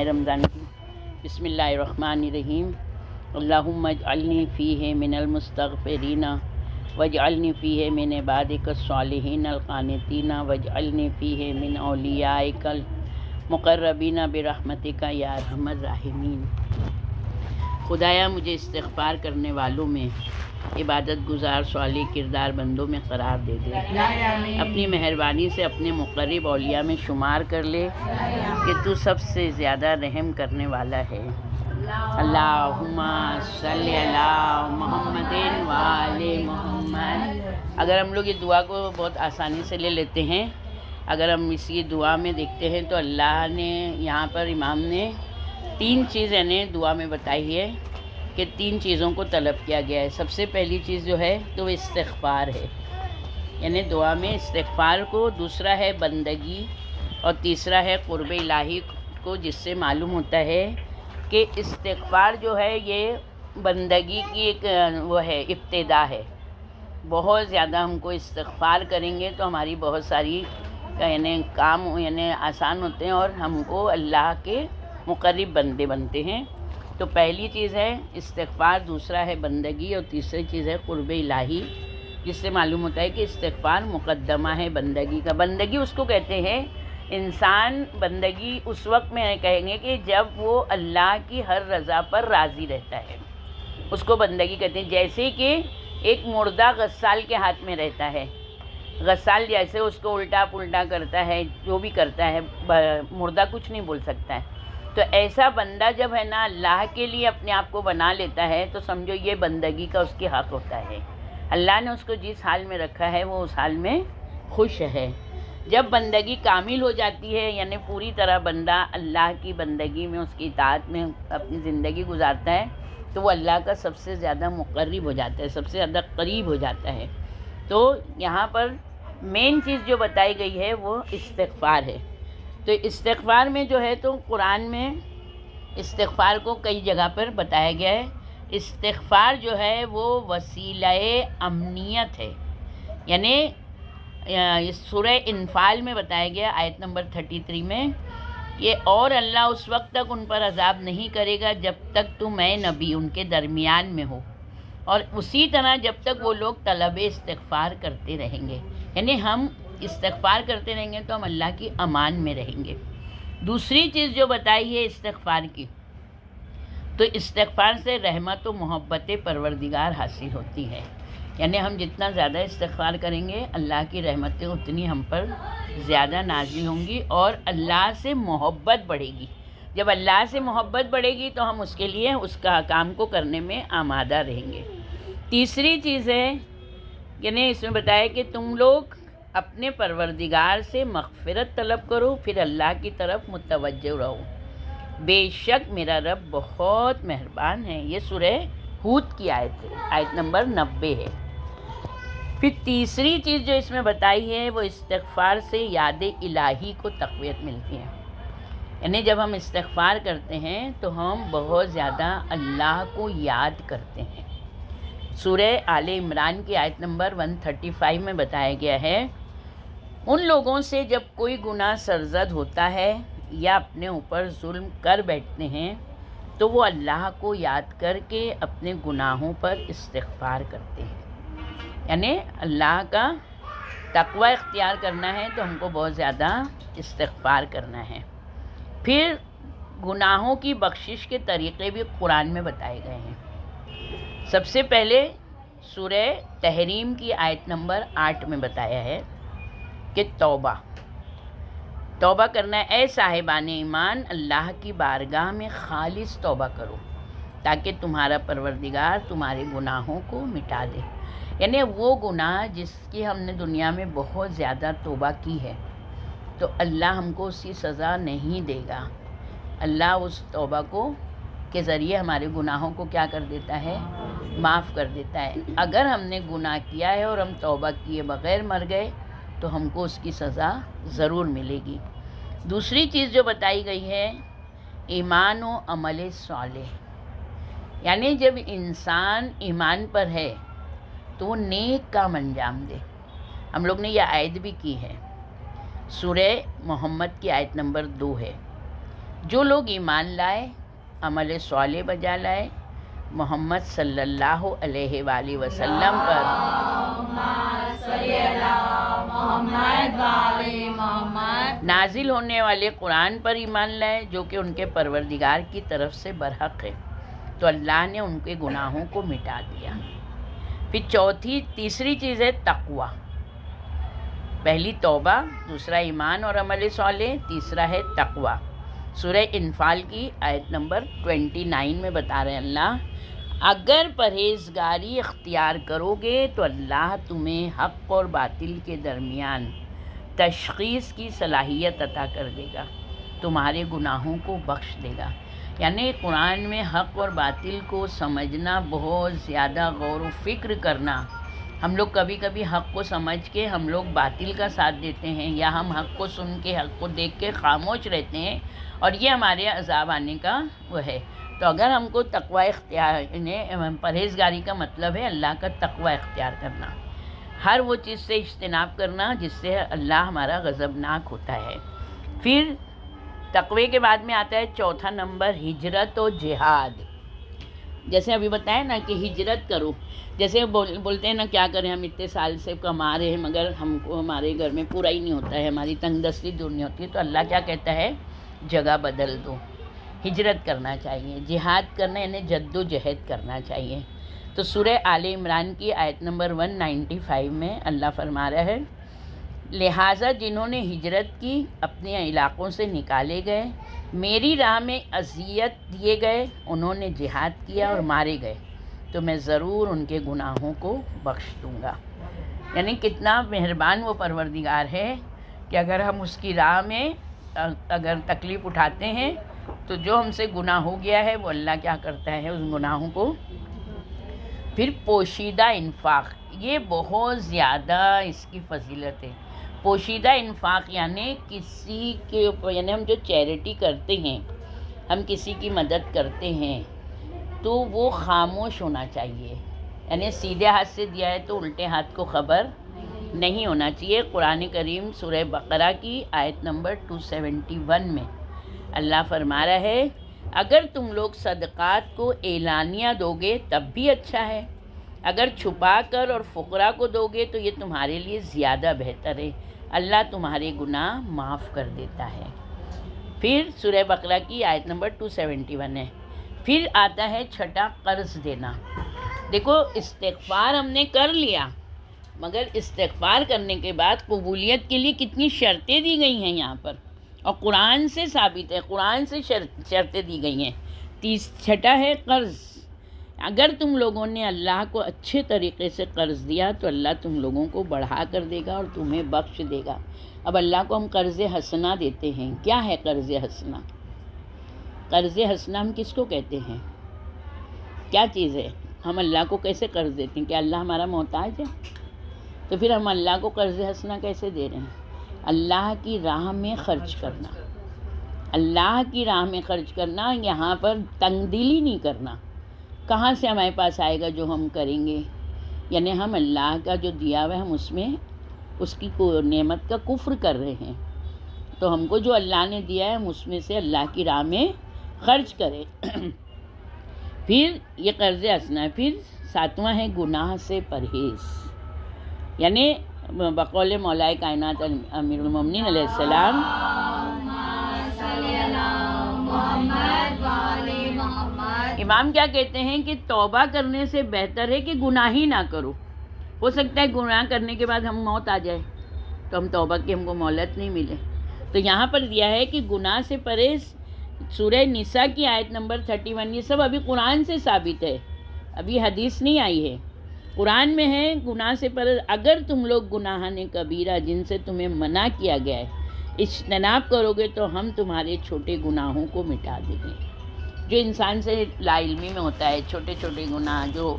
رمضان کی۔ بسم اللہ الرحمن الرحیم۔ اللہم اجعلنی فیہ من المستغفرین واجعلنی فیہ من عبادک الصالحین القانتین واجعلنی فیہ من اولیائک المقربین برحمتک یا ارحم الراحمین۔ خدایا مجھے استغفار کرنے والوں میں، عبادت گزار صالح کردار بندوں میں قرار دے دے۔ اپنی مہربانی سے اپنے مقرب اولیاء میں شمار کر لے کہ تو سب سے زیادہ رحم کرنے والا ہے۔ اللہم صلی علی محمد وآل محمد۔ اگر ہم لوگ یہ دعا کو بہت آسانی سے لے لیتے ہیں، اگر ہم اسی دعا میں دیکھتے ہیں تو اللہ نے یہاں پر امام نے 3 چیزیں نے دعا میں بتائی ہے کہ 3 چیزوں کو طلب کیا گیا ہے۔ سب سے پہلی چیز جو ہے تو وہ استغفار ہے، یعنی دعا میں استغفار کو، دوسرا ہے بندگی، اور تیسرا ہے قرب الہی کو، جس سے معلوم ہوتا ہے کہ استغفار جو ہے یہ بندگی کی ایک وہ ہے، ابتدا ہے۔ بہت زیادہ ہم کو استغفار کریں گے تو ہماری بہت ساری کام آسان ہوتے ہیں اور ہم کو اللہ کے مقرب بندے بنتے ہیں۔ تو پہلی چیز ہے استغفار، دوسرا ہے بندگی، اور تیسری چیز ہے قرب الہی، جس سے معلوم ہوتا ہے کہ استغفار مقدمہ ہے بندگی کا۔ بندگی اس کو کہتے ہیں، انسان بندگی اس وقت میں کہیں گے کہ جب وہ اللہ کی ہر رضا پر راضی رہتا ہے، اس کو بندگی کہتے ہیں۔ جیسے کہ ایک مردہ غسال کے ہاتھ میں رہتا ہے، غسال جیسے اس کو الٹا پلٹا کرتا ہے، جو بھی کرتا ہے، مردہ کچھ نہیں بول سکتا ہے۔ تو ایسا بندہ جب ہے نا اللہ کے لیے اپنے آپ کو بنا لیتا ہے تو سمجھو یہ بندگی کا اس کے حق ہوتا ہے۔ اللہ نے اس کو جس حال میں رکھا ہے وہ اس حال میں خوش ہے۔ جب بندگی کامل ہو جاتی ہے، یعنی پوری طرح بندہ اللہ کی بندگی میں، اس کی اطاعت میں اپنی زندگی گزارتا ہے، تو وہ اللہ کا سب سے زیادہ مقرب ہو جاتا ہے، سب سے زیادہ قریب ہو جاتا ہے۔ تو یہاں پر مین چیز جو بتائی گئی ہے وہ استغفار ہے۔ تو استغفار میں جو ہے تو قرآن میں استغفار کو کئی جگہ پر بتایا گیا ہے۔ استغفار جو ہے وہ وسیلہ امنیت ہے، یعنی اس سورہ انفال میں بتایا گیا آیت نمبر 33 میں، یہ اور اللہ اس وقت تک ان پر عذاب نہیں کرے گا جب تک تم اے نبی ان کے درمیان میں ہو، اور اسی طرح جب تک وہ لوگ طلب استغفار کرتے رہیں گے، یعنی ہم استغفار کرتے رہیں گے تو ہم اللہ کی امان میں رہیں گے۔ دوسری چیز جو بتائی ہے استغفار کی، تو استغفار سے رحمت و محبت پروردگار حاصل ہوتی ہے، یعنی ہم جتنا زیادہ استغفار کریں گے اللہ کی رحمتیں اتنی ہم پر زیادہ نازل ہوں گی اور اللہ سے محبت بڑھے گی۔ جب اللہ سے محبت بڑھے گی تو ہم اس کے لیے اس کا کام کو کرنے میں آمادہ رہیں گے۔ تیسری چیز ہے، یعنی اس میں بتایا کہ تم لوگ اپنے پروردگار سے مغفرت طلب کرو، پھر اللہ کی طرف متوجہ رہو، بے شک میرا رب بہت مہربان ہے۔ یہ سورہ ہود کی آیت ہے، آیت نمبر 90 ہے۔ پھر تیسری چیز جو اس میں بتائی ہے وہ استغفار سے یاد الہی کو تقویت ملتی ہے، یعنی جب ہم استغفار کرتے ہیں تو ہم بہت زیادہ اللہ کو یاد کرتے ہیں۔ سورہ آل عمران کی آیت نمبر 135 میں بتایا گیا ہے، ان لوگوں سے جب کوئی گناہ سرزد ہوتا ہے یا اپنے اوپر ظلم کر بیٹھتے ہیں تو وہ اللہ کو یاد کر کے اپنے گناہوں پر استغفار کرتے ہیں، یعنی اللہ کا تقوی اختیار کرنا ہے تو ہم کو بہت زیادہ استغفار کرنا ہے۔ پھر گناہوں کی بخشش کے طریقے بھی قرآن میں بتائے گئے ہیں۔ سب سے پہلے سورہ تحریم کی آیت نمبر 8 میں بتایا ہے کہ توبہ کرنا ہے، اے صاحبان ایمان اللہ کی بارگاہ میں خالص توبہ کرو تاکہ تمہارا پروردگار تمہارے گناہوں کو مٹا دے، یعنی وہ گناہ جس کی ہم نے دنیا میں بہت زیادہ توبہ کی ہے تو اللہ ہم کو اس کی سزا نہیں دے گا۔ اللہ اس توبہ کو کے ذریعے ہمارے گناہوں کو کیا کر دیتا ہے، معاف کر دیتا ہے۔ اگر ہم نے گناہ کیا ہے اور ہم توبہ کیے بغیر مر گئے تو ہم کو اس کی سزا ضرور ملے گی۔ دوسری چیز جو بتائی گئی ہے ایمان و عمل صالح، یعنی جب انسان ایمان پر ہے تو وہ نیک کام انجام دے۔ ہم لوگ نے یہ آیت بھی کی ہے، سورہ محمد کی آیت نمبر 2 ہے، جو لوگ ایمان لائے، عمل صالح بجا لائے، محمد صلی اللہ علیہ وآلہ وسلم پر نازل ہونے والے قرآن پر ایمان لائے جو کہ ان کے پروردگار کی طرف سے برحق ہے، تو اللہ نے ان کے گناہوں کو مٹا دیا۔ پھر تیسری چیز ہے تقوی۔ پہلی توبہ، دوسرا ایمان اور عمل صالح، تیسرا ہے تقوی۔ سورہ انفال کی آیت نمبر 29 میں بتا رہے ہیں اللہ، اگر پرہیزگاری اختیار کرو گے تو اللہ تمہیں حق اور باطل کے درمیان تشخیص کی صلاحیت عطا کر دے گا، تمہارے گناہوں کو بخش دے گا۔ یعنی قرآن میں حق اور باطل کو سمجھنا، بہت زیادہ غور و فکر کرنا۔ ہم لوگ کبھی کبھی حق کو سمجھ کے ہم لوگ باطل کا ساتھ دیتے ہیں، یا ہم حق کو سن کے، حق کو دیکھ کے خاموش رہتے ہیں، اور یہ ہمارے عذاب آنے کا وہ ہے۔ تو اگر ہم کو تقوی اختیار، پرہیزگاری کا مطلب ہے اللہ کا تقوی اختیار کرنا، ہر وہ چیز سے اجتناب کرنا جس سے اللہ ہمارا غضبناک ہوتا ہے۔ پھر تقوی کے بعد میں آتا ہے چوتھا نمبر، ہجرت و جہاد۔ جیسے ابھی بتایا نا کہ ہجرت کرو، جیسے بولتے ہیں نا کیا کریں، ہم اتنے سال سے کما رہے ہیں مگر ہم کو ہمارے گھر میں پورا ہی نہیں ہوتا ہے، ہماری تنگ دستی دور نہیں ہوتی ہے، تو اللہ کیا کہتا ہے، جگہ بدل دو، ہجرت کرنا چاہیے، جہاد کرنا یعنی جد و جہد کرنا چاہیے۔ تو سورہ آل عمران کی آیت نمبر 195 میں اللہ فرما رہا ہے، لہٰذا جنہوں نے ہجرت کی، اپنے علاقوں سے نکالے گئے، میری راہ میں اذیت دیے گئے، انہوں نے جہاد کیا اور مارے گئے، تو میں ضرور ان کے گناہوں کو بخش دوں گا۔ یعنی کتنا مہربان وہ پروردگار ہے کہ اگر ہم اس کی راہ میں اگر تکلیف اٹھاتے ہیں تو جو ہم سے گناہ ہو گیا ہے وہ اللہ کیا کرتا ہے، اس گناہوں کو۔ پھر پوشیدہ انفاق، یہ بہت زیادہ اس کی فضیلت ہے۔ پوشیدہ انفاق یعنی کسی کے اوپر، یعنی ہم جو چیریٹی کرتے ہیں، ہم کسی کی مدد کرتے ہیں تو وہ خاموش ہونا چاہیے، یعنی سیدھے ہاتھ سے دیا ہے تو الٹے ہاتھ کو خبر نہیں ہونا چاہیے۔ قرآن کریم سورہ بقرہ کی آیت نمبر 271 میں اللہ فرما رہا ہے، اگر تم لوگ صدقات کو اعلانیہ دو گے تب بھی اچھا ہے، اگر چھپا کر اور فقراء کو دو گے تو یہ تمہارے لیے زیادہ بہتر ہے، اللہ تمہارے گناہ معاف کر دیتا ہے۔ پھر سورہ بقرہ کی آیت نمبر 271 ہے۔ پھر آتا ہے چھٹا، قرض دینا۔ دیکھو استغفار ہم نے کر لیا، مگر استغفار کرنے کے بعد قبولیت کے لیے کتنی شرطیں دی گئی ہیں یہاں پر، اور قرآن سے ثابت ہے، قرآن سے شرطیں دی گئی ہیں۔ چھٹا ہے قرض۔ اگر تم لوگوں نے اللہ کو اچھے طریقے سے قرض دیا تو اللہ تم لوگوں کو بڑھا کر دے گا اور تمہیں بخش دے گا۔ اب اللہ کو ہم قرض حسنہ دیتے ہیں، کیا ہے قرض حسنہ؟ قرض حسنہ ہم کس کو کہتے ہیں؟ کیا چیز ہے؟ ہم اللہ کو کیسے قرض دیتے ہیں؟ کیا اللہ ہمارا محتاج ہے؟ تو پھر ہم اللہ کو قرض حسنہ کیسے دے رہے ہیں؟ اللہ کی راہ میں خرچ کرنا، اللہ کی راہ میں خرچ کرنا، یہاں پر تنگ دلی نہیں کرنا۔ کہاں سے ہمارے پاس آئے گا جو ہم کریں گے؟ یعنی ہم اللہ کا جو دیا ہوا ہے ہم اس میں اس کی نعمت کا کفر کر رہے ہیں، تو ہم کو جو اللہ نے دیا ہے ہم اس میں سے اللہ کی راہ میں خرچ کریں۔ پھر یہ قرض حسنہ ہے۔ پھر ساتواں ہے گناہ سے پرہیز، یعنی بقول مولا کائنات امیر المومنین علیہ السلام، امام کیا کہتے ہیں کہ توبہ کرنے سے بہتر ہے کہ گناہ ہی نہ کرو۔ ہو سکتا ہے گناہ کرنے کے بعد ہم موت آ جائے تو ہم توبہ کی ہم کو مہلت نہیں ملے، تو یہاں پر دیا ہے کہ گناہ سے پرہیز۔ سورہ نساء کی آیت نمبر 31، یہ سب ابھی قرآن سے ثابت ہے، ابھی حدیث نہیں آئی ہے، قرآن میں ہے گناہ سے پرہیز۔ اگر تم لوگ گناہ کبیرہ جن سے تمہیں منع کیا گیا ہے اجتناب کرو گے تو ہم تمہارے چھوٹے گناہوں کو مٹا دیں گے۔ جو انسان سے لا علمی میں ہوتا ہے، چھوٹے چھوٹے گناہ جو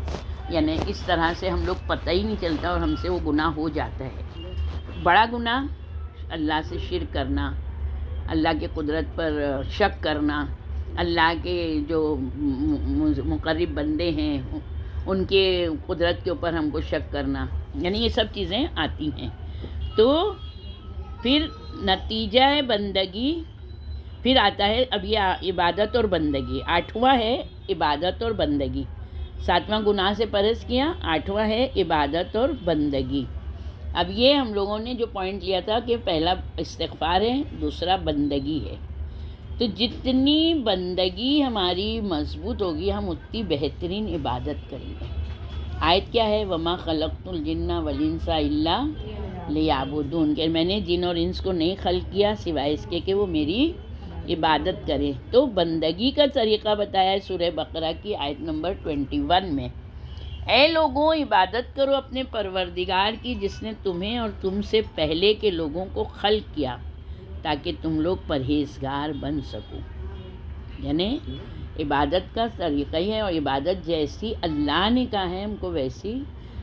یعنی اس طرح سے ہم لوگ پتہ ہی نہیں چلتا اور ہم سے وہ گناہ ہو جاتا ہے۔ بڑا گناہ اللہ سے شرک کرنا، اللہ کے قدرت پر شک کرنا، اللہ کے جو مقرب بندے ہیں ان کے قدرت کے اوپر ہم کو شک کرنا، یعنی یہ سب چیزیں آتی ہیں۔ تو پھر نتیجہ بندگی پھر آتا ہے اب یہ عبادت اور بندگی، 8واں ہے عبادت اور بندگی، 7واں گناہ سے پرہیز کیا، 8واں ہے عبادت اور بندگی۔ اب یہ ہم لوگوں نے جو پوائنٹ لیا تھا کہ پہلا استغفار ہے، دوسرا بندگی ہے، تو جتنی بندگی ہماری مضبوط ہوگی ہم اتنی بہترین عبادت کریں گے۔ آیت کیا ہے؟ وما خلقت الجن والانس الا لیعبدون، کہ میں نے جن اور انس کو نہیں خلق کیا سوائے اس کے کہ وہ میری عبادت کریں۔ تو بندگی کا طریقہ بتایا ہے سورہ بقرہ کی آیت نمبر 21 میں، اے لوگوں عبادت کرو اپنے پروردگار کی جس نے تمہیں اور تم سے پہلے کے لوگوں کو خلق کیا تاکہ تم لوگ پرہیزگار بن سکو۔ یعنی عبادت کا طریقہ ہی ہے، اور عبادت جیسی اللہ نے کہا ہے ہم کو ویسی،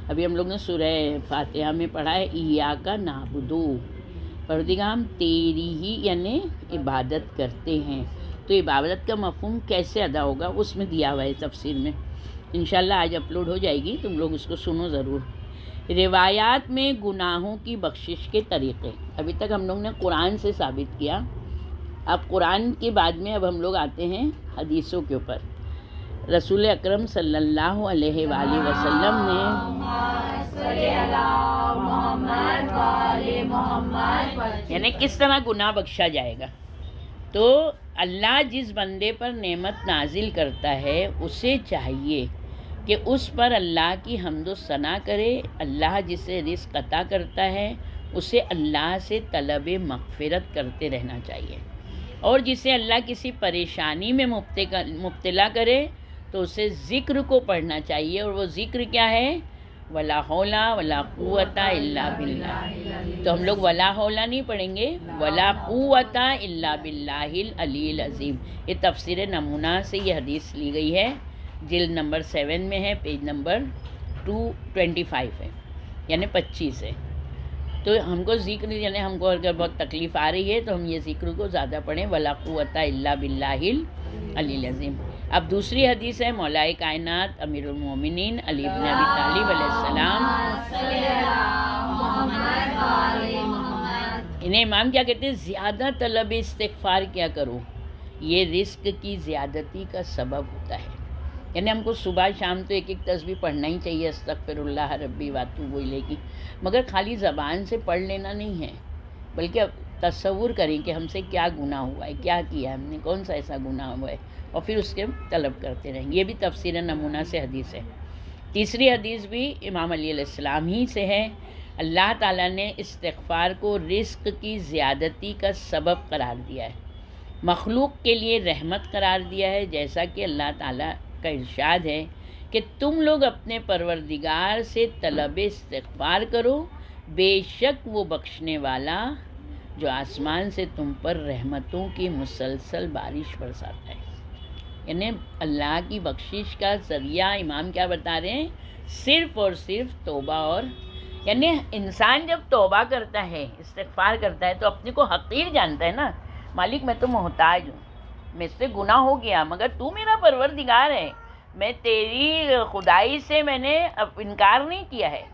ابھی ہم لوگ نے سورہ فاتحہ میں پڑھا ہے ایاک نعبدو، پروردگار ہم تیری ہی یعنی عبادت کرتے ہیں۔ تو عبادت کا مفہوم کیسے ادا ہوگا اس میں دیا ہوا ہے تفسیر میں، انشاءاللہ آج اپلوڈ ہو جائے گی، تم لوگ اس کو سنو ضرور۔ روایات میں گناہوں کی بخشش کے طریقے، ابھی تک ہم لوگ نے قرآن سے ثابت کیا، اب قرآن کے بعد میں اب ہم لوگ آتے ہیں حدیثوں کے اوپر۔ رسول اکرم صلی اللہ علیہ وآلہ وسلم نے یعنی کس طرح گناہ بخشا جائے گا، تو اللہ جس بندے پر نعمت نازل کرتا ہے اسے چاہیے کہ اس پر اللہ کی حمد و ثنا کرے۔ اللہ جسے رزق عطا کرتا ہے اسے اللہ سے طلب مغفرت کرتے رہنا چاہیے، اور جسے اللہ کسی پریشانی میں مبتلا کرے تو اسے ذکر کو پڑھنا چاہیے، اور وہ ذکر کیا ہے؟ ولا حول ولا قوت الا باللہ۔ تو ہم لوگ ولا حول نہیں پڑھیں گے، ولا قوت الا باللہ العلی العظیم۔ یہ تفسیر نمونہ سے یہ حدیث لی گئی ہے، جلد نمبر 7 میں ہے، پیج نمبر 225 ہے، یعنی 25 ہے۔ تو ہم کو ذکر یعنی ہم کو اگر بہت تکلیف آ رہی ہے تو ہم یہ ذکر کو زیادہ پڑھیں، ولا قوت الا باللہ العلی العظیم۔ اب دوسری حدیث ہے مولائے کائنات امیر المومنین علی بن ابی طالب علیہ السلام، انہیں امام کیا کہتے ہیں؟ زیادہ طلب استغفار کیا کرو، یہ رزق کی زیادتی کا سبب ہوتا ہے۔ یعنی ہم کو صبح شام تو ایک تسبیح پڑھنا ہی چاہیے، استغفر اللہ ربی واتوب الیہ، مگر خالی زبان سے پڑھ لینا نہیں ہے، بلکہ تصور کریں کہ ہم سے کیا گناہ ہوا ہے، کیا کیا ہے ہم نے، کون سا ایسا گناہ ہوا ہے، اور پھر اس کے طلب کرتے رہیں۔ یہ بھی تفسیر نمونہ سے حدیث ہے۔ تیسری حدیث بھی امام علی علیہ السلام ہی سے ہے، اللہ تعالیٰ نے استغفار کو رزق کی زیادتی کا سبب قرار دیا ہے، مخلوق کے لیے رحمت قرار دیا ہے، جیسا کہ اللہ تعالیٰ کا ارشاد ہے کہ تم لوگ اپنے پروردگار سے طلب استغفار کرو، بے شک وہ بخشنے والا جو آسمان سے تم پر رحمتوں کی مسلسل بارش برساتا ہے۔ یعنی اللہ کی بخشش کا ذریعہ امام کیا بتا رہے ہیں؟ صرف اور صرف توبہ، اور یعنی انسان جب توبہ کرتا ہے، استغفار کرتا ہے، تو اپنے کو حقیر جانتا ہے نا، مالک میں تو محتاج ہوں، مجھ سے گناہ ہو گیا مگر تو میرا پروردگار ہے، میں تیری خدائی سے میں نے انکار نہیں کیا ہے،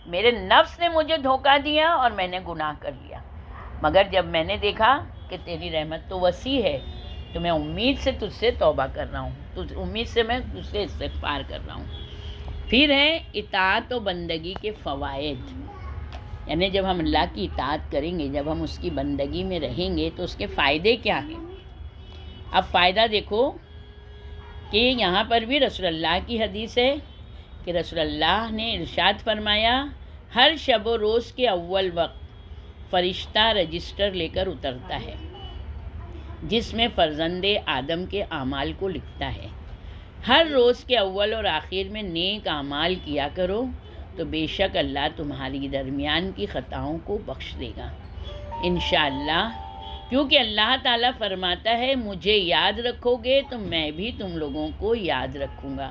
میرے نفس نے مجھے دھوکہ دیا اور میں نے گناہ کر لیا، مگر جب میں نے دیکھا کہ تیری رحمت تو وسیع ہے تو میں امید سے تجھ سے توبہ کر رہا ہوں، امید سے میں تجھ سے استغفار کر رہا ہوں۔ پھر ہے اطاعت و بندگی کے فوائد، یعنی جب ہم اللہ کی اطاعت کریں گے، جب ہم اس کی بندگی میں رہیں گے تو اس کے فائدے کیا ہیں۔ اب فائدہ دیکھو کہ یہاں پر بھی رسول اللہ کی حدیث ہے کہ رسول اللہ نے ارشاد فرمایا، ہر شب و روز کے اول وقت فرشتہ رجسٹر لے کر اترتا ہے جس میں فرزند آدم کے اعمال کو لکھتا ہے، ہر روز کے اول اور آخر میں نیک اعمال کیا کرو تو بے شک اللہ تمہاری درمیان کی خطاؤں کو بخش دے گا انشاءاللہ، کیونکہ اللہ تعالیٰ فرماتا ہے مجھے یاد رکھو گے تو میں بھی تم لوگوں کو یاد رکھوں گا،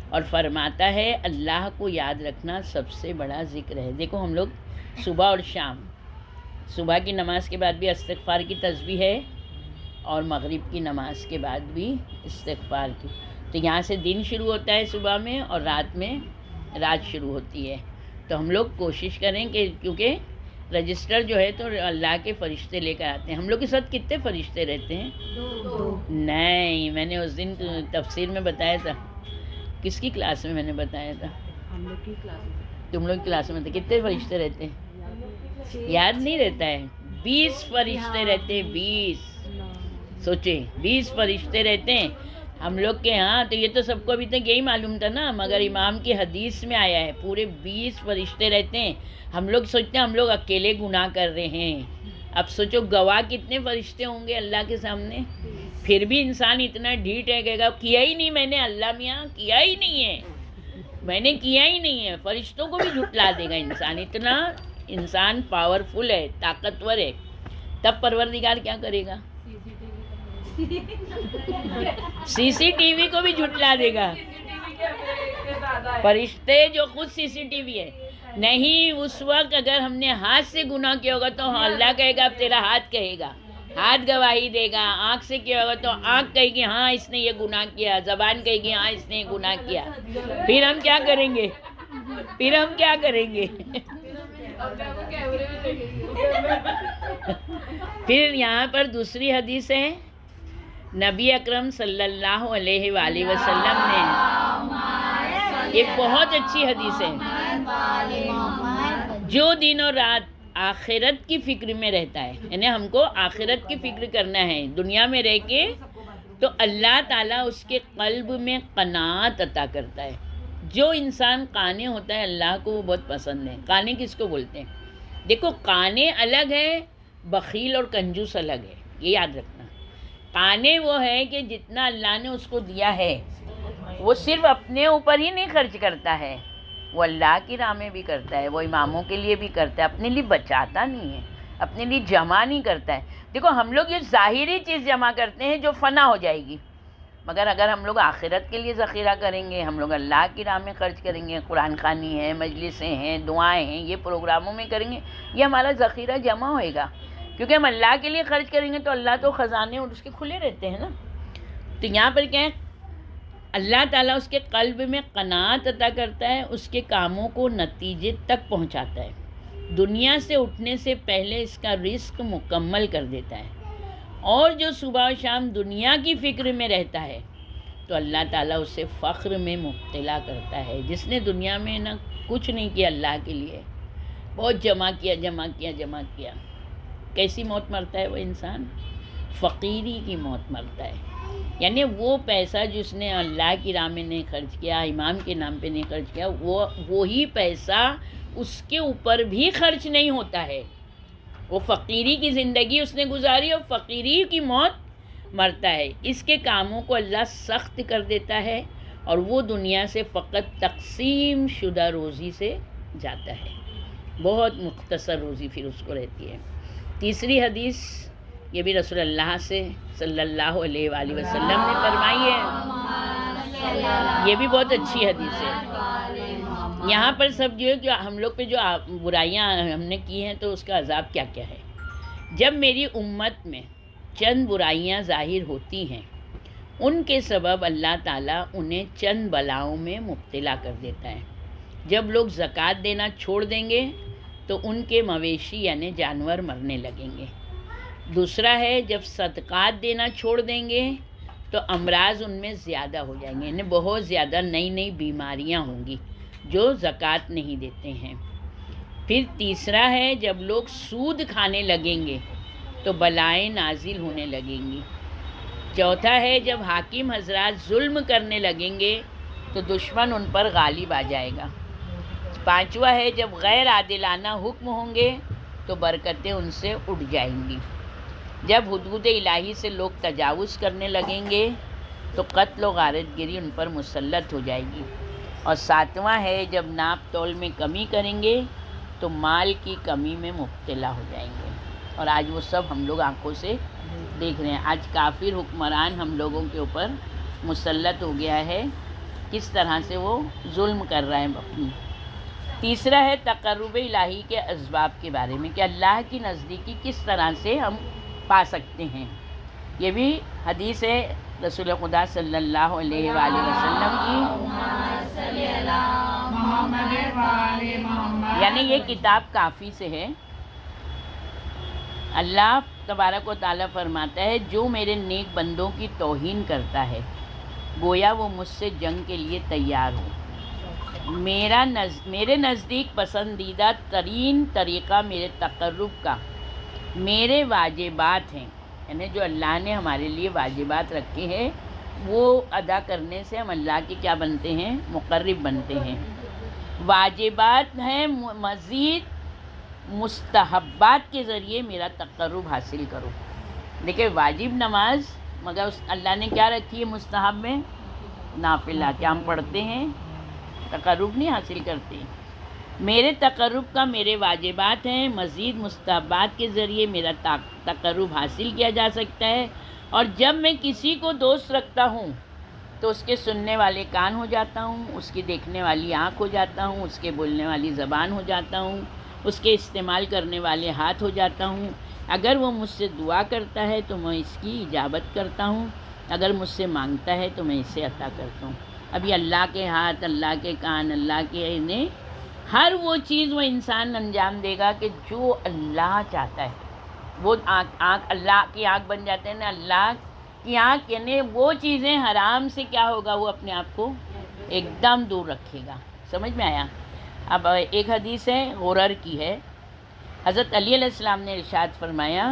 اور فرماتا ہے اللہ کو یاد رکھنا سب سے بڑا ذکر ہے۔ دیکھو ہم لوگ صبح اور شام، صبح کی نماز کے بعد بھی استغفار کی تسبیح ہے، اور مغرب کی نماز کے بعد بھی استغفار کی، تو یہاں سے دن شروع ہوتا ہے صبح میں، اور رات میں رات شروع ہوتی ہے، تو ہم لوگ کوشش کریں کہ کیونکہ رجسٹر جو ہے تو اللہ کے فرشتے لے کر آتے ہیں. ہم لوگ کے ساتھ کتنے فرشتے رہتے ہیں؟ 2. نہیں، میں نے اس دن تفسیر میں بتایا تھا. کس کی کلاس میں نے بتایا تھا؟ ہم لوگ کی کلاس میں. تم لوگ کی کلاس میں تھے. کتنے فرشتے رہتے ہیں؟ یاد نہیں رہتا ہے. 20 فرشتے رہتے ہیں. 20 سوچیں، 20 فرشتے رہتے ہیں ہم لوگ کے ہاں. تو یہ تو سب کو ابھی تک یہی معلوم تھا نا، مگر امام کی حدیث میں آیا ہے پورے 20 فرشتے رہتے ہیں. ہم لوگ سوچتے ہیں ہم لوگ اکیلے گناہ کر رہے ہیں. اب سوچو گواہ کتنے فرشتے ہوں گے اللہ کے سامنے. پھر بھی انسان اتنا ڈھیٹ ہے کہ کیا ہی نہیں میں نے، اللہ میاں کیا ہی نہیں ہے، میں نے کیا ہی نہیں ہے. فرشتوں کو بھی جھٹلا دے گا انسان. اتنا انسان پاورفل ہے، طاقتور ہے. تب پروردگار کیا کرے گا؟ سی سی ٹی وی کو بھی جھٹلا دے گا. فرشتے جو خود سی سی ٹی وی ہے. نہیں، اس وقت اگر ہم نے ہاتھ سے گناہ کیا ہوگا تو اللہ کہے گا اب تیرا ہاتھ کہے گا، ہاتھ گواہی دے گا. آنکھ سے کیا ہوگا تو آنکھ کہے گی ہاں اس نے یہ گناہ کیا. زبان کہے گی ہاں اس نے یہ گناہ کیا. پھر ہم کیا کریں گے؟ پھر یہاں پر دوسری حدیث ہے، نبی اکرم صلی اللہ علیہ وآلہ وسلم نے، ایک بہت اچھی حدیث ہے، جو دن اور رات آخرت کی فکر میں رہتا ہے، یعنی ہم کو آخرت کی فکر کرنا ہے دنیا میں رہ کے، تو اللہ تعالیٰ اس کے قلب میں قناعت عطا کرتا ہے. جو انسان قانے ہوتا ہے اللہ کو وہ بہت پسند ہے. قانے کس کو بولتے ہیں؟ دیکھو، قانے الگ ہے، بخیل اور کنجوس الگ ہے، یہ یاد رکھنا. قانے وہ ہے کہ جتنا اللہ نے اس کو دیا ہے وہ صرف اپنے اوپر ہی نہیں خرچ کرتا ہے، وہ اللہ کی راہ میں بھی کرتا ہے، وہ اماموں کے لیے بھی کرتا ہے، اپنے لیے بچاتا نہیں ہے، اپنے لیے جمع نہیں کرتا ہے. دیکھو ہم لوگ یہ ظاہری چیز جمع کرتے ہیں جو فنا ہو جائے گی، مگر اگر ہم لوگ آخرت کے لیے ذخیرہ کریں گے، ہم لوگ اللہ کی راہ میں خرچ کریں گے، قرآن خوانی ہے، مجلسیں ہیں، دعائیں ہیں، یہ پروگراموں میں کریں گے، یہ ہمارا ذخیرہ جمع ہوئے گا. کیونکہ ہم اللہ کے لیے خرچ کریں گے تو اللہ تو خزانے اور اس کے کھلے رہتے ہیں نا. تو یہاں پر کیا ہے، اللہ تعالیٰ اس کے قلب میں قناعت عطا کرتا ہے، اس کے کاموں کو نتیجے تک پہنچاتا ہے، دنیا سے اٹھنے سے پہلے اس کا رزق مکمل کر دیتا ہے. اور جو صبح و شام دنیا کی فکر میں رہتا ہے تو اللہ تعالیٰ اسے فخر میں مبتلا کرتا ہے. جس نے دنیا میں نہ کچھ نہیں کیا اللہ کے لیے، بہت جمع کیا، کیسی موت مرتا ہے وہ انسان؟ فقیری کی موت مرتا ہے. یعنی وہ پیسہ جس نے اللہ کی راہ میں نہیں خرچ کیا، امام کے نام پہ نہیں خرچ کیا، وہی پیسہ اس کے اوپر بھی خرچ نہیں ہوتا ہے. وہ فقیری کی زندگی اس نے گزاری اور فقیری کی موت مرتا ہے. اس کے کاموں کو اللہ سخت کر دیتا ہے اور وہ دنیا سے فقط تقسیم شدہ روزی سے جاتا ہے، بہت مختصر روزی پھر اس کو رہتی ہے. تیسری حدیث یہ بھی رسول اللہ سے صلی اللہ علیہ وآلہ وسلم نے فرمائی ہے، یہ بھی بہت اچھی حدیث ہے. یہاں پر سب جو ہم لوگ پہ جو برائیاں ہم نے کی ہیں تو اس کا عذاب کیا کیا ہے. جب میری امت میں چند برائیاں ظاہر ہوتی ہیں، ان کے سبب اللہ تعالیٰ انہیں چند بلاؤں میں مبتلا کر دیتا ہے. جب لوگ زکوٰۃ دینا چھوڑ دیں گے تو ان کے مویشی یعنی جانور مرنے لگیں گے. دوسرا ہے جب صدقات دینا چھوڑ دیں گے تو امراض ان میں زیادہ ہو جائیں گے، یعنی بہت زیادہ نئی بیماریاں ہوں گی جو زکوٰۃ نہیں دیتے ہیں. پھر تیسرا ہے جب لوگ سود کھانے لگیں گے تو بلائیں نازل ہونے لگیں گی. چوتھا ہے جب حاکم حضرات ظلم کرنے لگیں گے تو دشمن ان پر غالب آ جائے گا. پانچواں ہے جب غیر عادلانہ حکم ہوں گے تو برکتیں ان سے اٹھ جائیں گی. جب حدود الہی سے لوگ تجاوز کرنے لگیں گے تو قتل و غارت گری ان پر مسلط ہو جائے گی. اور ساتواں ہے جب ناپ تول میں کمی کریں گے تو مال کی کمی میں مبتلا ہو جائیں گے. اور آج وہ سب ہم لوگ آنکھوں سے دیکھ رہے ہیں. آج کافر حکمران ہم لوگوں کے اوپر مسلط ہو گیا ہے، کس طرح سے وہ ظلم کر رہا ہے اپنی. تیسرا ہے تقرب الہی کے اسباب کے بارے میں کہ اللہ کی نزدیکی کس طرح سے ہم پا سکتے ہیں. یہ بھی حدیث ہے رسول خدا صلی اللہ علیہ وآلہ وسلم کی، یعنی یہ کتاب کافی سے ہے. اللہ تبارک و تعالیٰ فرماتا ہے جو میرے نیک بندوں کی توہین کرتا ہے گویا وہ مجھ سے جنگ کے لیے تیار ہو۔ میرے نزدیک پسندیدہ ترین طریقہ میرے تقرب کا میرے واجبات ہیں، یعنی جو اللہ نے ہمارے لیے واجبات رکھے ہیں وہ ادا کرنے سے ہم اللہ کے کیا بنتے ہیں؟ مقرب بنتے ہیں۔ واجبات ہیں، مزید مستحبات کے ذریعے میرا تقرب حاصل کرو۔ دیکھیں واجب نماز مگر اللہ نے کیا رکھی ہے مستحب میں؟ نافلہ، کیا ہم پڑھتے ہیں تقرب نہیں حاصل کرتے۔ میرے تقرب کا میرے واجبات ہیں، مزید مستحبات کے ذریعے میرا تقرب حاصل کیا جا سکتا ہے۔ اور جب میں کسی کو دوست رکھتا ہوں تو اس کے سننے والے کان ہو جاتا ہوں، اس کی دیکھنے والی آنکھ ہو جاتا ہوں، اس کے بولنے والی زبان ہو جاتا ہوں، اس کے استعمال کرنے والے ہاتھ ہو جاتا ہوں۔ اگر وہ مجھ سے دعا کرتا ہے تو میں اس کی اجابت کرتا ہوں، اگر مجھ سے مانگتا ہے تو میں اسے عطا کرتا ہوں۔ ابھی اللہ کے ہاتھ، اللہ کے کان، اللہ کے عینیں، ہر وہ چیز وہ انسان انجام دے گا کہ جو اللہ چاہتا ہے۔ وہ آنکھ اللہ کی آنکھ بن جاتے ہیں نا، اللہ کی آنکھ، یعنی وہ چیزیں حرام سے کیا ہوگا وہ اپنے آپ کو ایک دم دور رکھے گا۔ سمجھ میں آیا؟ اب ایک حدیث ہے غرر کی ہے، حضرت علی علیہ السلام نے ارشاد فرمایا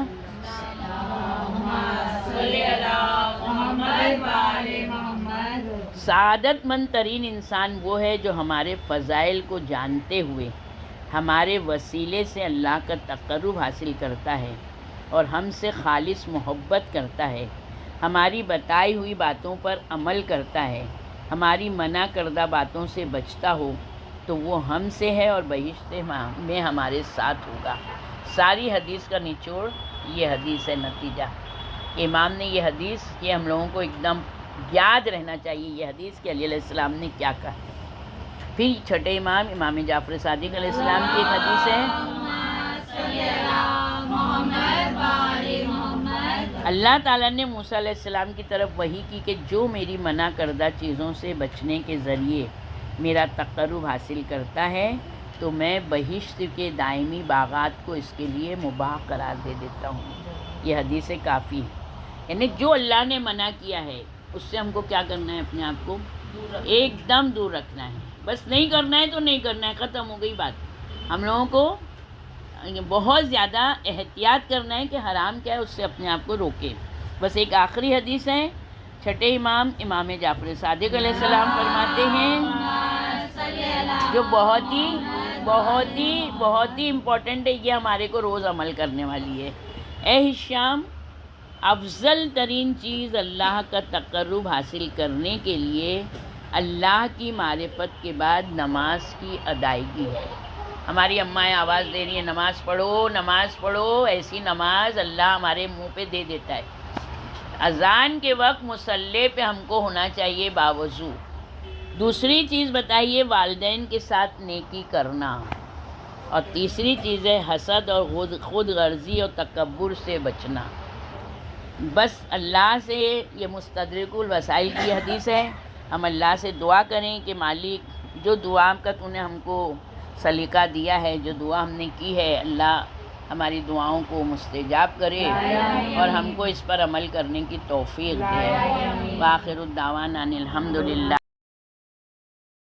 سعادت مند ترین انسان وہ ہے جو ہمارے فضائل کو جانتے ہوئے ہمارے وسیلے سے اللہ کا تقرب حاصل کرتا ہے اور ہم سے خالص محبت کرتا ہے، ہماری بتائی ہوئی باتوں پر عمل کرتا ہے، ہماری منع کردہ باتوں سے بچتا ہو تو وہ ہم سے ہے اور بہشت میں ہمارے ساتھ ہوگا۔ ساری حدیث کا نچوڑ یہ حدیث ہے، نتیجہ امام نے یہ حدیث، یہ ہم لوگوں کو ایک دم یاد رہنا چاہیے یہ حدیث کہ علی علیہ السلام نے کیا کہا۔ پھر چھٹے امام جعفر صادق علیہ السلام کی ایک حدیث ہے، اللہ تعالیٰ نے موسیٰ علیہ السلام کی طرف وحی کی کہ جو میری منع کردہ چیزوں سے بچنے کے ذریعے میرا تقرب حاصل کرتا ہے تو میں بہشت کے دائمی باغات کو اس کے لیے مباح قرار دے دیتا ہوں۔ یہ حدیث کافی ہے، یعنی جو اللہ نے منع کیا ہے اس سے ہم کو کیا کرنا ہے؟ اپنے آپ کو ایک دم دور رکھنا ہے۔ بس نہیں کرنا ہے تو نہیں کرنا ہے، ختم ہو گئی بات۔ ہم لوگوں کو بہت زیادہ احتیاط کرنا ہے کہ حرام کیا ہے اس سے اپنے آپ کو روکے۔ بس ایک آخری حدیث ہے، چھٹے امام جعفر صادق علیہ السلام فرماتے ہیں جو بہت ہی امپورٹنٹ ہے، یہ ہمارے کو روز عمل کرنے والی ہے۔ اے ہشام، افضل ترین چیز اللہ کا تقرب حاصل کرنے کے لیے اللہ کی معرفت کے بعد نماز کی ادائیگی ہے۔ ہماری امائیں آواز دے رہی ہیں نماز پڑھو نماز پڑھو، ایسی نماز اللہ ہمارے منہ پہ دے دیتا ہے۔ اذان کے وقت مصلی پہ ہم کو ہونا چاہیے باوضو۔ دوسری چیز بتائیے والدین کے ساتھ نیکی کرنا، اور تیسری چیز ہے حسد اور خود غرضی اور تکبر سے بچنا۔ بس اللہ سے، یہ مستدرک الوسائل کی حدیث ہے، ہم اللہ سے دعا کریں کہ مالک جو دعا کا تو نے ہم کو سلیقہ دیا ہے، جو دعا ہم نے کی ہے، اللہ ہماری دعاؤں کو مستجاب کرے اور ہم کو اس پر عمل کرنے کی توفیق دے۔ وآخر الدعوانا ان الحمدللہ۔